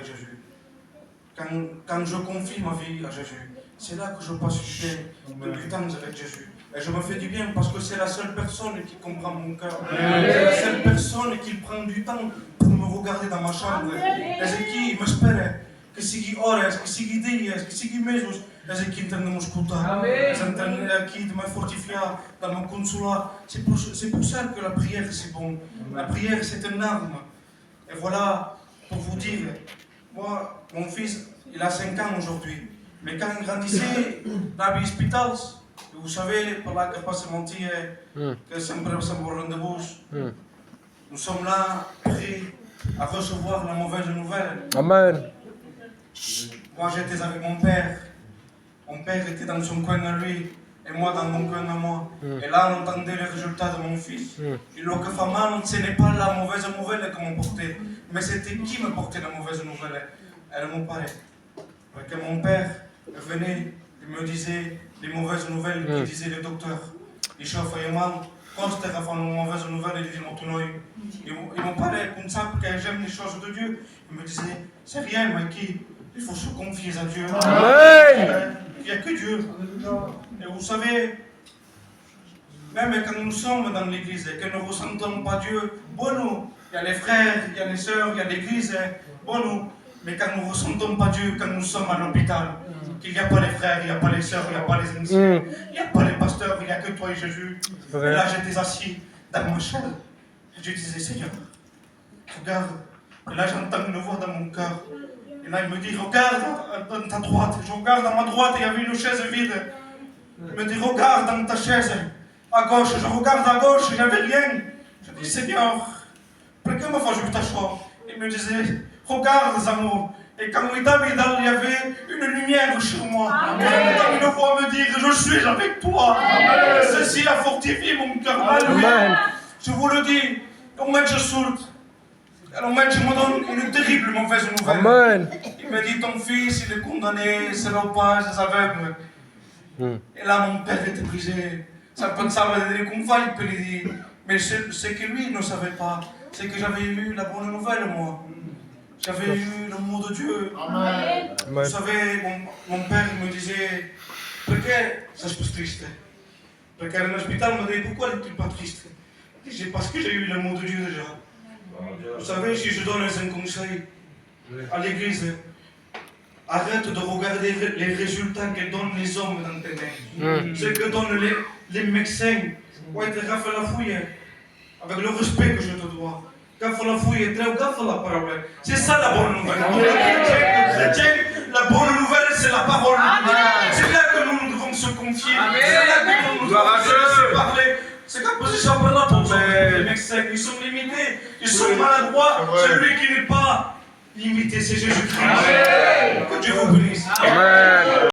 avec Jésus. Quand je confie ma vie à Jésus, c'est là que je passe du temps avec Jésus. Et je me fais du bien parce que c'est la seule personne qui comprend mon cœur. C'est la seule personne qui prend du temps pour me regarder dans ma chambre. E c'est chi mi spera che sigui ore, che sigui dias, che sigui mesos, e c'est qui intende m'écouter. C'est qui de me fortifier, de me consoler. C'est pour ça que la prière c'est bon. La prière c'est une arme. Et voilà, pour vous dire, moi, mon fils, il a 5 ans aujourd'hui. Mais quand il grandissait dans l'hôpital, vous savez, par là que pas se mentir, que sempre c'est un rendez-vous. Nous sommes là, prêts à recevoir la mauvaise nouvelle. Amen. Moi, j'étais avec mon père. Mon père était dans son coin à lui, et moi dans mon coin à moi. Et là, on entendait les résultats de mon fils. Et le que fait mal, ce n'est pas la mauvaise nouvelle qu'on me portait, mais c'était qui me portait la mauvaise nouvelle. Elle me paraît. Parce que mon père venait, il me disait les mauvaises nouvelles que disaient les docteurs. Il chauffait mal. Quand c'était à faire une mauvaise nouvelle, il disait mon tonneau. Il me parlait comme ça, parce que j'aime les choses de Dieu. Il me disait, c'est rien, mais il faut se confier à Dieu. Amen. Il n'y a que Dieu. Et vous savez, même quand nous sommes dans l'église et que nous ne ressentons pas Dieu, bon nous, il y a les frères, il y a les sœurs, il y a l'église, bon nous. Mais quand nous ne ressentons pas Dieu, quand nous sommes à l'hôpital, qu'il n'y a pas les frères, il n'y a pas les sœurs, il n'y a pas les anciens, il n'y a pas les pasteurs, il n'y a que toi et Jésus. Et là, j'étais assis dans ma chambre. Et je disais, Seigneur, regarde. Et là, j'entends une voix dans mon cœur. Et là, il me dit, regarde dans ta droite. Je regarde à ma droite, il y avait une chaise vide. Il me dit, regarde dans ta chaise. À gauche, je regarde à gauche, il n'y avait rien. Je dis, Seigneur, pourquoi me fais-je ta choix? Il me disait, regarde, amour. Et quand il y avait une lumière sur moi. Et une voix me dire, je suis avec toi. Ceci a fortifié mon cœur. Alléluia. Je vous le dis, au moment je saute. Alors moi, je me donne une terrible mauvaise nouvelle. Amen. Il me dit, ton fils, il est condamné, c'est l'opage, c'est aveugle. Et là, mon père était brisé. Ça pensava dire comme ça, il peut lui dire. Mais ce que lui ne savait pas, c'est que j'avais eu la bonne nouvelle, moi. J'avais eu le mot de Dieu. Amen. Vous savez, mon père il me disait, pourquoi ça se passe triste? Parce qu'à l'hôpital, il me disait, pourquoi n'es-tu pas triste? Je disais, parce que j'ai eu le mot de Dieu déjà. Vous savez, si je donne un conseil à l'église, arrête de regarder les résultats que donnent les hommes dans tes mains. Ce que donnent les médecins. Ouais, tu as fait la fouille, avec le respect que je te dois. Gaffe la fouille, gaffe la parole. C'est ça la bonne nouvelle. Pour le chrétien, la bonne nouvelle, c'est la parole. C'est là que nous devons se confier. C'est là que nous devons se laisser parler. C'est comme si j'en parle là pour les médecins. Ils sont limités, ils sont maladroits. Celui qui n'est pas limité, c'est Jésus-Christ. Que Dieu vous bénisse. Amen.